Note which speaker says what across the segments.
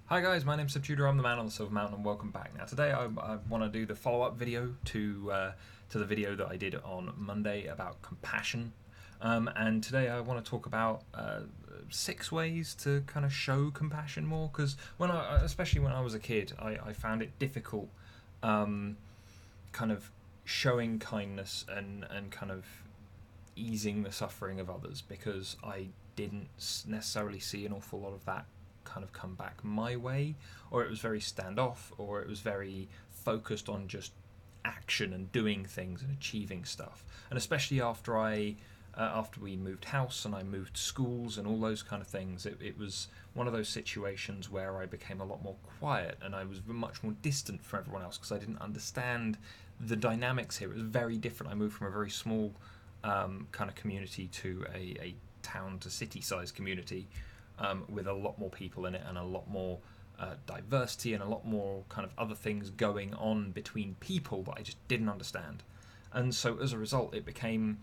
Speaker 1: Hi guys, my name's Subtutor, I'm the man on the Silver Mountain, and welcome back. Now today I want to do the follow-up video to the video that I did on Monday about compassion. And today I want to talk about 6 ways to kind of show compassion more, because especially when I was a kid, I found it difficult kind of showing kindness and kind of easing the suffering of others, because I didn't necessarily see an awful lot of that kind of come back my way, or it was very standoff, or it was very focused on just action and doing things and achieving stuff. And especially after we moved house and I moved schools and all those kind of things, it was one of those situations where I became a lot more quiet and I was much more distant from everyone else because I didn't understand the dynamics here. It was very different. I moved from a very small kind of community to a town to city sized community, with a lot more people in it and a lot more diversity and a lot more kind of other things going on between people that I just didn't understand. And so as a result, it became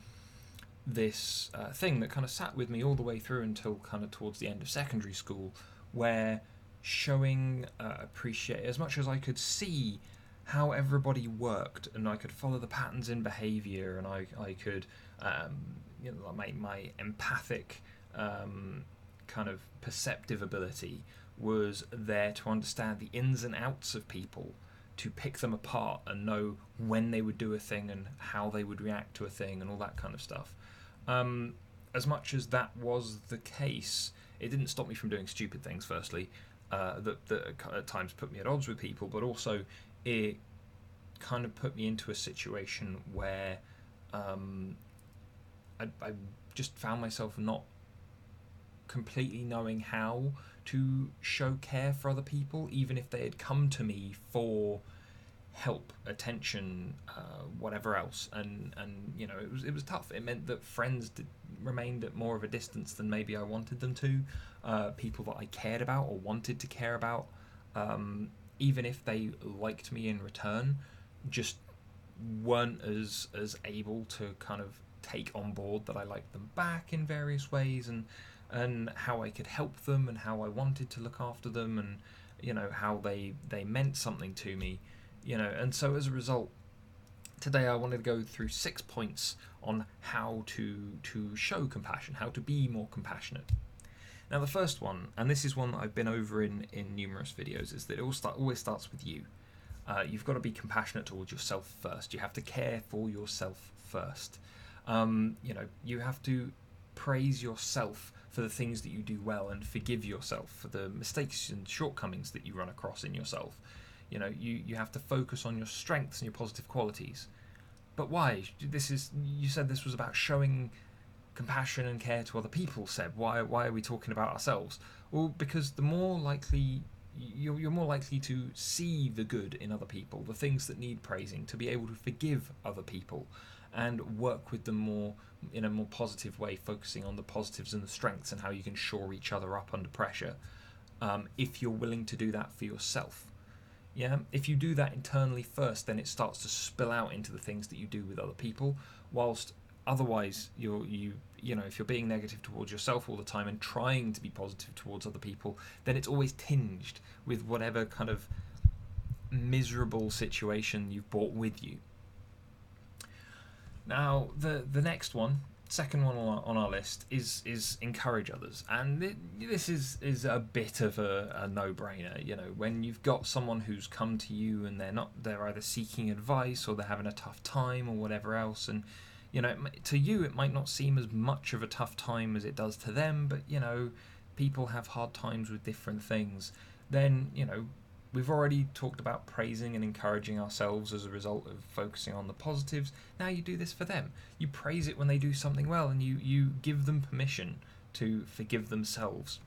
Speaker 1: this thing that kind of sat with me all the way through until kind of towards the end of secondary school, where showing appreciate, as much as I could see how everybody worked and I could follow the patterns in behavior, and I could my empathic kind of perceptive ability was there to understand the ins and outs of people, to pick them apart and know when they would do a thing and how they would react to a thing and all that kind of stuff. As much as that was the case, it didn't stop me from doing stupid things, firstly, that at times put me at odds with people, but also it kind of put me into a situation where I just found myself not completely knowing how to show care for other people, even if they had come to me for help, attention, whatever else. And it was tough. It meant that friends remained at more of a distance than maybe I wanted them to. People that I cared about or wanted to care about, even if they liked me in return, just weren't as able to kind of take on board that I liked them back in various ways, and how I could help them and how I wanted to look after them, and how they meant something to me. And so as a result, today I wanted to go through 6 points on how to show compassion, how to be more compassionate. Now the first one, and this is one that I've been over in numerous videos, is that it always starts with you. You've got to be compassionate towards yourself first. You have to care for yourself first. You have to praise yourself for the things that you do well and forgive yourself for the mistakes and shortcomings that you run across in yourself. You have to focus on your strengths and your positive qualities. But why? You said this was about showing compassion and care to other people, Seb. Why are we talking about ourselves? Well, because the more likely you're more likely to see the good in other people, the things that need praising, to be able to forgive other people and work with them more in a more positive way, focusing on the positives and the strengths and how you can shore each other up under pressure, if you're willing to do that for yourself. Yeah, if you do that internally first, then it starts to spill out into the things that you do with other people. Whilst otherwise, if you're being negative towards yourself all the time and trying to be positive towards other people, then it's always tinged with whatever kind of miserable situation you've brought with you. Now, the next one, second one on our list, is encourage others, and this is a bit of a no-brainer. When you've got someone who's come to you and they're either seeking advice or they're having a tough time or whatever else, and to you it might not seem as much of a tough time as it does to them, but people have hard times with different things. Then we've already talked about praising and encouraging ourselves as a result of focusing on the positives. Now you do this for them. You praise it when they do something well, and you give them permission to forgive themselves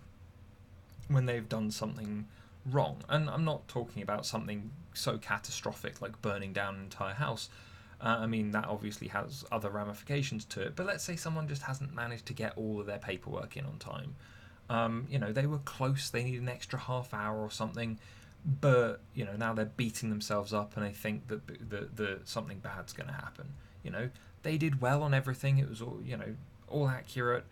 Speaker 1: when they've done something wrong. And I'm not talking about something so catastrophic like burning down an entire house. That obviously has other ramifications to it. But let's say someone just hasn't managed to get all of their paperwork in on time. They were close, they need an extra half hour or something, but now they're beating themselves up and they think that something bad's going to happen. They did well on everything, it was all accurate.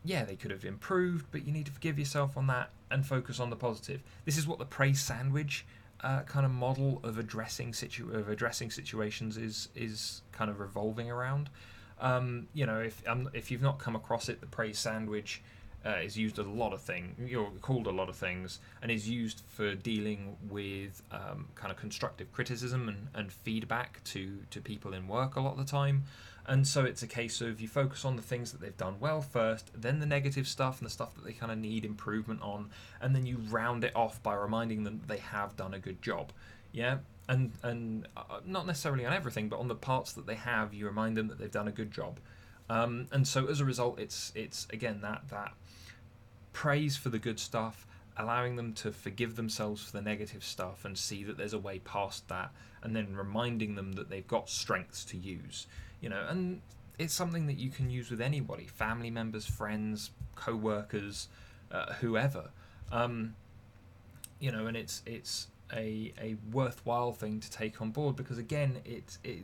Speaker 1: Yeah, they could have improved, but you need to forgive yourself on that. and focus on the positive. This is what the praise sandwich kind of model of addressing situations is kind of revolving around. If you've not come across it, the praise sandwich is used a lot of things. You're called a lot of things, and is used for dealing with kind of constructive criticism and feedback to people in work a lot of the time. And so it's a case of you focus on the things that they've done well first, then the negative stuff and the stuff that they kind of need improvement on, and then you round it off by reminding them that they have done a good job. Yeah, and not necessarily on everything, but on the parts that they have, you remind them that they've done a good job. And so as a result, it's again that praise for the good stuff, allowing them to forgive themselves for the negative stuff and see that there's a way past that, and then reminding them that they've got strengths to use. And it's something that you can use with anybody, family members, friends, co-workers, whoever. And it's a worthwhile thing to take on board, because again,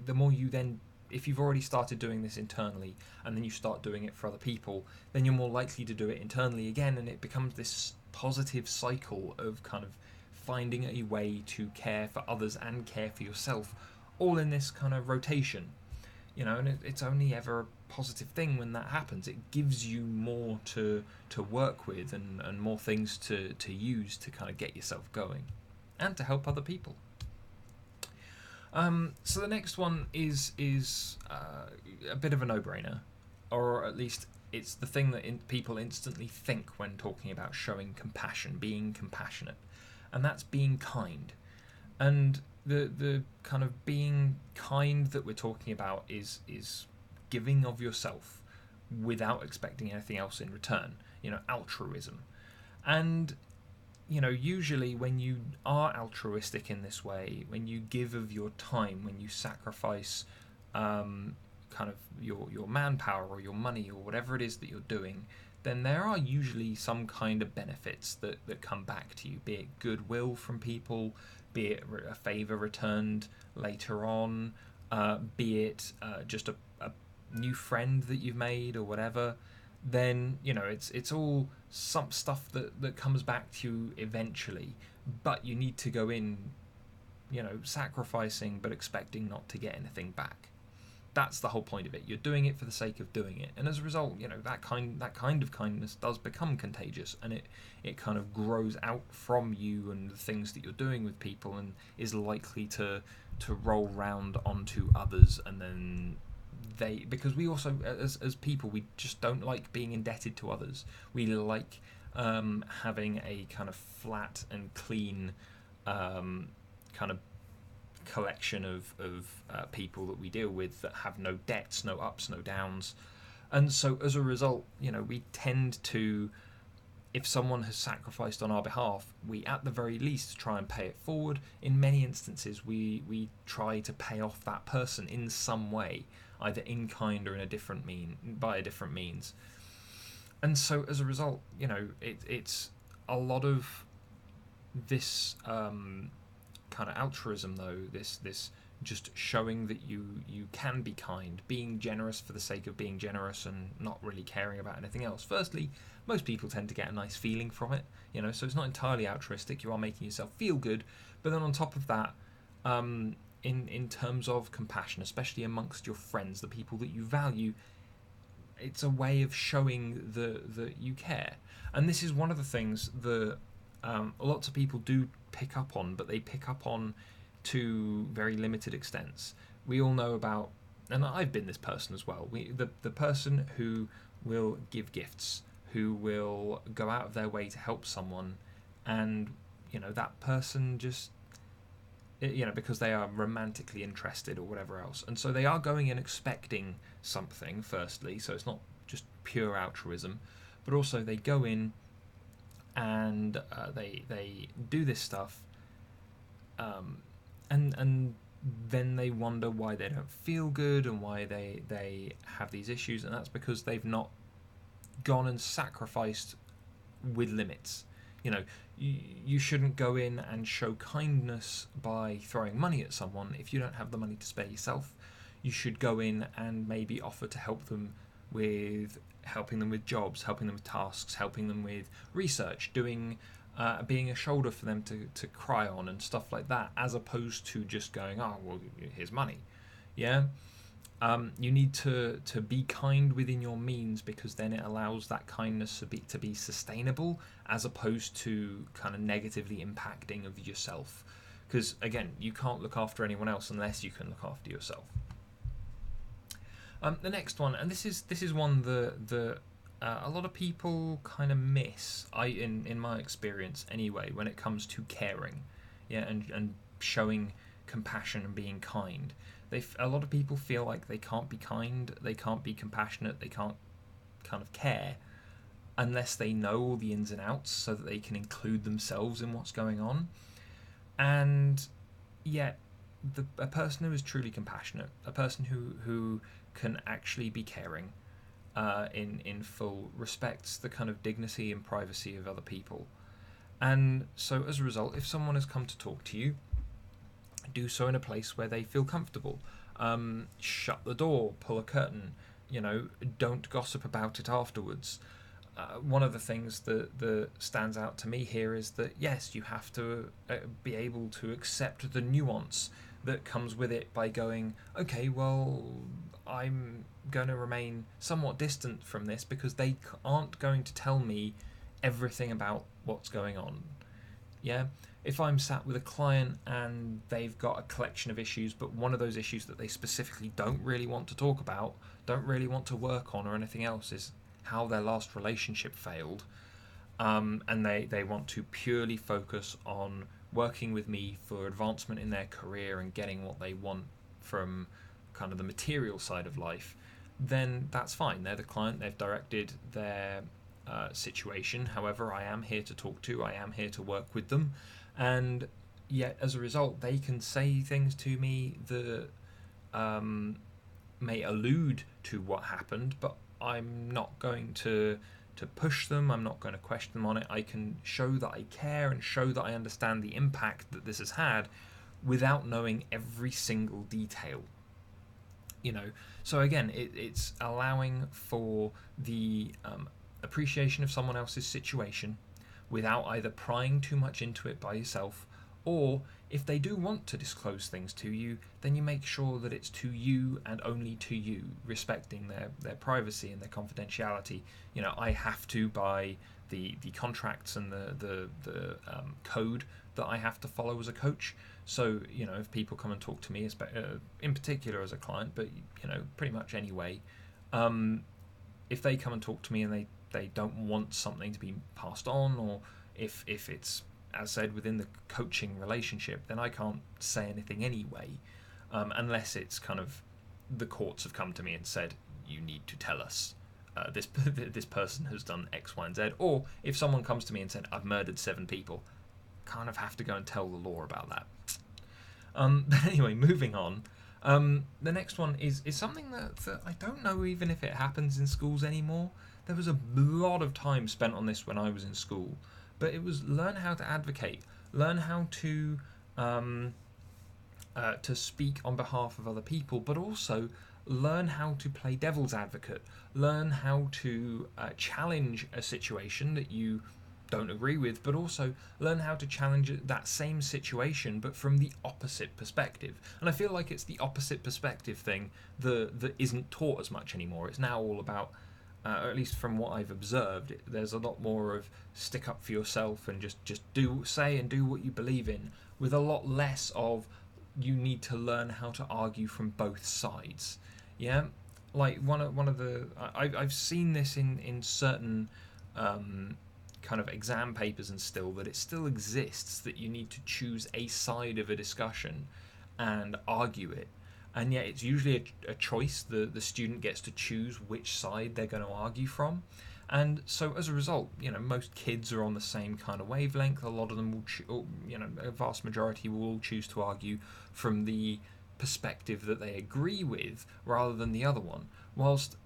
Speaker 1: the more you then, if you've already started doing this internally and then you start doing it for other people, then you're more likely to do it internally again, and it becomes this positive cycle of kind of finding a way to care for others and care for yourself, all in this kind of rotation. And it's only ever a positive thing when that happens. It gives you more to work with and more things to use to kind of get yourself going and to help other people. So the next one is a bit of a no-brainer, or at least it's the thing that people instantly think when talking about showing compassion, being compassionate, and that's being kind. And the kind of being kind that we're talking about is giving of yourself without expecting anything else in return. Altruism. And usually when you are altruistic in this way, when you give of your time, when you sacrifice kind of your manpower or your money or whatever it is that you're doing, then there are usually some kind of benefits that come back to you, be it goodwill from people, be it a favour returned later on, be it just a new friend that you've made or whatever. Then it's all some stuff that comes back to you eventually, but you need to go in sacrificing but expecting not to get anything back. That's the whole point of it. You're doing it for the sake of doing it, and as a result, that kind of kindness does become contagious, and it kind of grows out from you and the things that you're doing with people, and is likely to roll round onto others. And then because we also, as people, we just don't like being indebted to others. We like having a kind of flat and clean kind of collection of people that we deal with that have no debts, no ups, no downs. And so as a result, we tend to, if someone has sacrificed on our behalf, we at the very least try and pay it forward. In many instances, we try to pay off that person in some way, either in kind or in by a different means. And so as a result, it's a lot of this kind of altruism, though, this just showing that you can be kind, being generous for the sake of being generous and not really caring about anything else. Firstly, most people tend to get a nice feeling from it, so it's not entirely altruistic. You are making yourself feel good, but then on top of that, in terms of compassion, especially amongst your friends, the people that you value, it's a way of showing that you care. And this is one of the things that lots of people do pick up on, but they pick up on to very limited extents. We all know about, and I've been this person as well, the person who will give gifts, who will go out of their way to help someone, and that person just, because they are romantically interested or whatever else, and so they are going in expecting something firstly, so it's not just pure altruism, but also they go in and they do this stuff, and then they wonder why they don't feel good and why they have these issues, and that's because they've not gone and sacrificed with limits. You shouldn't go in and show kindness by throwing money at someone if you don't have the money to spare yourself. You should go in and maybe offer to help them with helping them with jobs, helping them with tasks, helping them with research, doing being a shoulder for them to cry on and stuff like that, as opposed to just going, oh well, here's money. Yeah. You need to be kind within your means, because then it allows that kindness to be sustainable, as opposed to kind of negatively impacting of yourself. Because again, you can't look after anyone else unless you can look after yourself. The next one, and this is one that a lot of people kind of miss. In my experience anyway, when it comes to caring, yeah, and showing compassion and being kind. A lot of people feel like they can't be kind, they can't be compassionate, they can't kind of care unless they know all the ins and outs, so that they can include themselves in what's going on. And yet, a person who is truly compassionate, a person who can actually be caring, in full, respects the kind of dignity and privacy of other people. And so as a result, if someone has come to talk to you, do so in a place where they feel comfortable. Shut the door, pull a curtain, don't gossip about it afterwards. One of the things that stands out to me here is that, yes, you have to be able to accept the nuance that comes with it by going, okay, well, I'm going to remain somewhat distant from this because they aren't going to tell me everything about what's going on. Yeah? If I'm sat with a client and they've got a collection of issues, but one of those issues that they specifically don't really want to talk about, don't really want to work on or anything else, is how their last relationship failed, and they want to purely focus on working with me for advancement in their career and getting what they want from kind of the material side of life, then that's fine. They're the client, they've directed their situation. However, I am here to talk to, I am here to work with them, and yet as a result they can say things to me that may allude to what happened, but I'm not going to push them, I'm not going to question them on it. I can show that I care and show that I understand the impact that this has had without knowing every single detail. So again, it's allowing for the appreciation of someone else's situation without either prying too much into it by yourself, or if they do want to disclose things to you, then you make sure that it's to you and only to you, respecting their privacy and their confidentiality. I have to, by the contracts and the code that I have to follow as a coach. So, if people come and talk to me, in particular as a client, but, pretty much anyway, if they come and talk to me and they don't want something to be passed on, or if it's, as said, within the coaching relationship, then I can't say anything anyway, unless it's kind of the courts have come to me and said, you need to tell us this person has done X, Y, and Z. Or if someone comes to me and said, I've murdered 7 people, kind of have to go and tell the law about that. But anyway, moving on. The next one is something that I don't know even if it happens in schools anymore. There was a lot of time spent on this when I was in school, but it was learn how to advocate, learn how to speak on behalf of other people, but also learn how to play devil's advocate, learn how to challenge a situation that you don't agree with, but also learn how to challenge that same situation but from the opposite perspective. And I feel like it's the opposite perspective thing that isn't taught as much anymore. It's now all about, or at least from what I've observed, there's a lot more of stick up for yourself and just say and do what you believe in, with a lot less of you need to learn how to argue from both sides. Yeah, like one of the I've seen this in certain kind of exam papers and still, that it still exists, that you need to choose a side of a discussion and argue it, and yet it's usually a choice. The student gets to choose which side they're going to argue from, and so as a result, most kids are on the same kind of wavelength. A lot of them will a vast majority will all choose to argue from the perspective that they agree with rather than the other one, whilst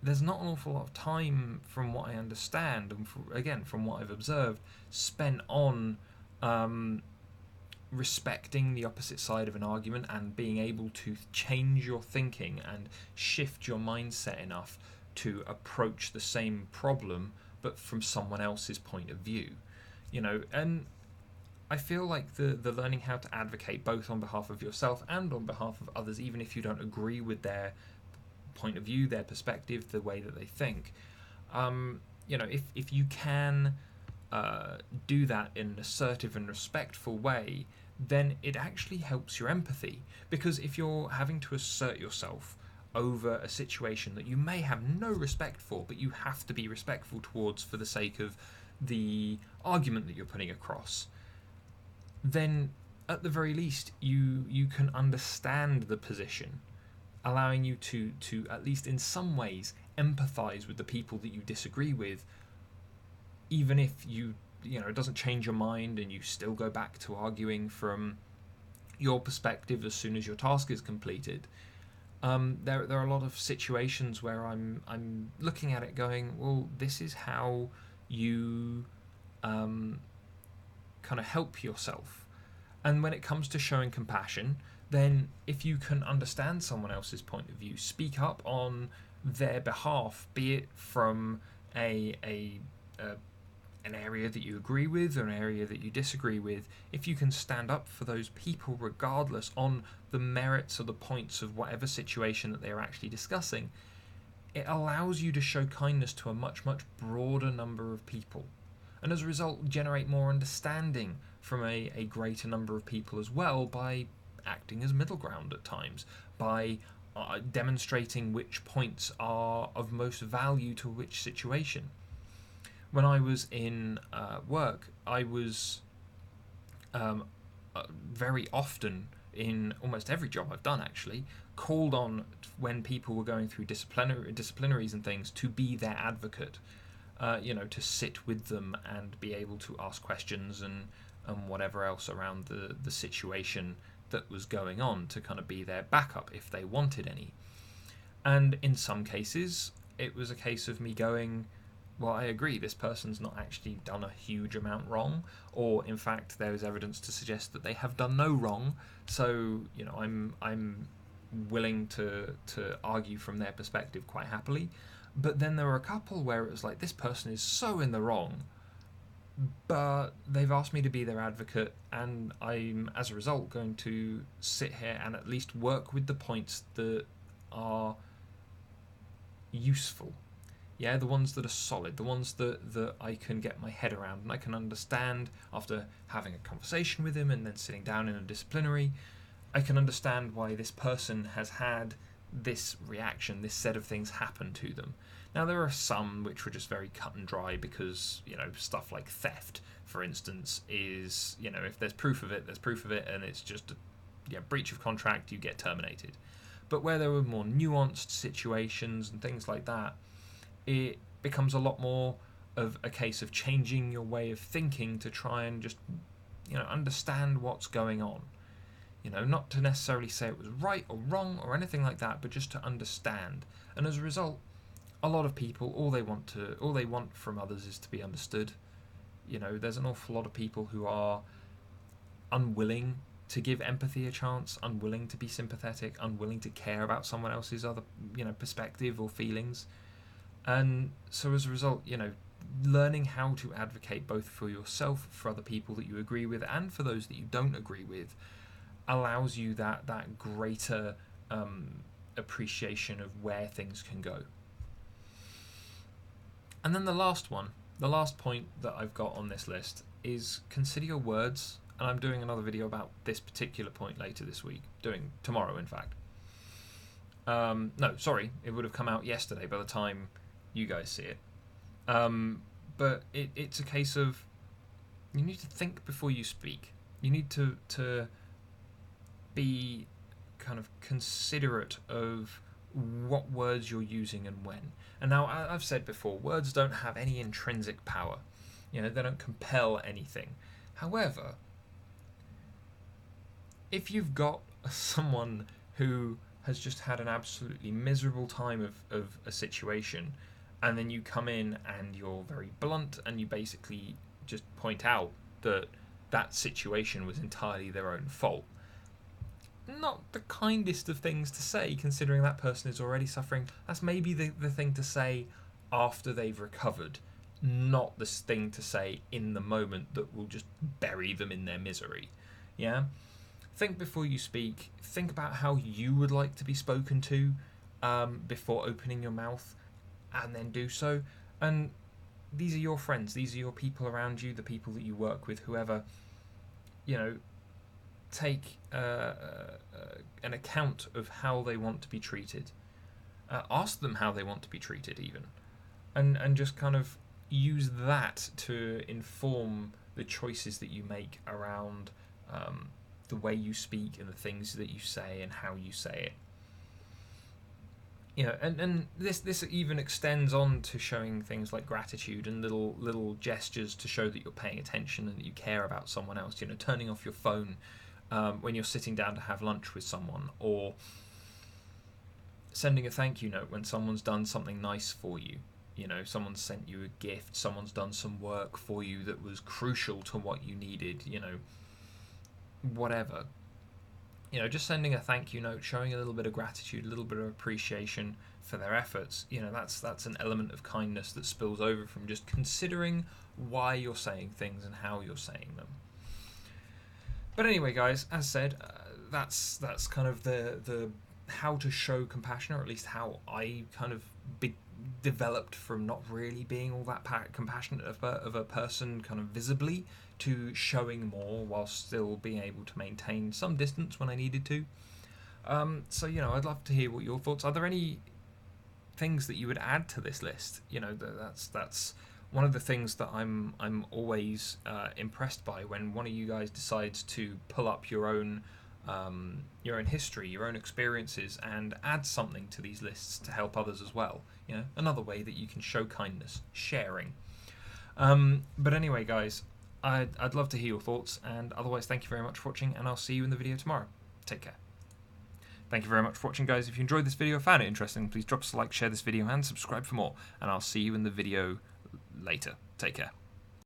Speaker 1: there's not an awful lot of time, from what I understand, and from what I've observed, spent on respecting the opposite side of an argument and being able to change your thinking and shift your mindset enough to approach the same problem but from someone else's point of view, and I feel like the learning how to advocate both on behalf of yourself and on behalf of others, even if you don't agree with their point of view, their perspective, the way that they think, if you can do that in an assertive and respectful way, then it actually helps your empathy. Because if you're having to assert yourself over a situation that you may have no respect for, but you have to be respectful towards for the sake of the argument that you're putting across, then at the very least you can understand the position, allowing you to at least in some ways empathize with the people that you disagree with, even if it doesn't change your mind and you still go back to arguing from your perspective as soon as your task is completed. There are a lot of situations where I'm looking at it going, well, this is how you kind of help yourself. And when it comes to showing compassion, then if you can understand someone else's point of view, speak up on their behalf, be it from an area that you agree with or an area that you disagree with. If you can stand up for those people regardless on the merits or the points of whatever situation that they're actually discussing, it allows you to show kindness to a much, much broader number of people, and as a result generate more understanding from a greater number of people as well, by acting as middle ground at times, by demonstrating which points are of most value to which situation. When I was in work, I was very often, in almost every job I've done actually, called on when people were going through disciplinaries and things to be their advocate, to sit with them and be able to ask questions and whatever else around the situation that was going on, to kind of be their backup if they wanted any. And in some cases, it was a case of me going, well, I agree, this person's not actually done a huge amount wrong, or in fact there is evidence to suggest that they have done no wrong, so I'm willing to argue from their perspective quite happily. But then there were a couple where it was like, this person is so in the wrong, but they've asked me to be their advocate, and I'm as a result going to sit here and at least work with the points that are useful. Yeah, the ones that are solid, the ones that I can get my head around and I can understand after having a conversation with him and then sitting down in a disciplinary. I can understand why this person has had this reaction, this set of things happen to them. Now, there are some which were just very cut and dry because, stuff like theft, for instance, is, if there's proof of it, there's proof of it, and it's just a breach of contract, you get terminated. But where there were more nuanced situations and things like that, it becomes a lot more of a case of changing your way of thinking to try and just, understand what's going on. Not to necessarily say it was right or wrong or anything like that, but just to understand. And as a result, a lot of people, all they want from others is to be understood. There's an awful lot of people who are unwilling to give empathy a chance, unwilling to be sympathetic, unwilling to care about someone else's other, perspective or feelings. And so as a result, learning how to advocate both for yourself, for other people that you agree with, and for those that you don't agree with, allows you that greater appreciation of where things can go. And then the last point that I've got on this list is consider your words. And I'm doing another video about this particular point later this week, tomorrow in fact. No, sorry, it would have come out yesterday by the time you guys see it. But it's a case of, you need to think before you speak. You need to be kind of considerate of what words you're using and when. And now, I've said before, words don't have any intrinsic power. They don't compel anything. However, if you've got someone who has just had an absolutely miserable time of a situation, and then you come in and you're very blunt and you basically just point out that situation was entirely their own fault, not the kindest of things to say, considering that person is already suffering. That's maybe the thing to say after they've recovered, not the thing to say in the moment that will just bury them in their misery. Yeah? Think before you speak. Think about how you would like to be spoken to before opening your mouth, and then do so. And these are your friends. These are your people around you, the people that you work with, whoever. You know, take an account of how they want to be treated. Ask them how they want to be treated, even. And just kind of use that to inform the choices that you make around the way you speak and the things that you say and how you say it. You know, and this even extends on to showing things like gratitude and little gestures to show that you're paying attention and that you care about someone else. You know, turning off your phone when you're sitting down to have lunch with someone, or sending a thank you note when someone's done something nice for you. You know, someone's sent you a gift, someone's done some work for you that was crucial to what you needed, you know, whatever. You know, just sending a thank you note, showing a little bit of gratitude, a little bit of appreciation for their efforts. You know, that's an element of kindness that spills over from just considering why you're saying things and how you're saying them. But anyway, guys, as said, that's kind of the how to show compassion, or at least how I kind of developed from not really being all that compassionate of a person kind of visibly to showing more while still being able to maintain some distance when I needed to. So, you know, I'd love to hear what your thoughts are. There any things that you would add to this list? You know, that's one of the things that I'm always impressed by when one of you guys decides to pull up your own history, your own experiences, and add something to these lists to help others as well. You know, another way that you can show kindness, sharing. But anyway, guys, I'd love to hear your thoughts, and otherwise, thank you very much for watching, and I'll see you in the video tomorrow. Take care. Thank you very much for watching, guys. If you enjoyed this video, found it interesting, please drop us a like, share this video, and subscribe for more, and I'll see you in the video later. Take care.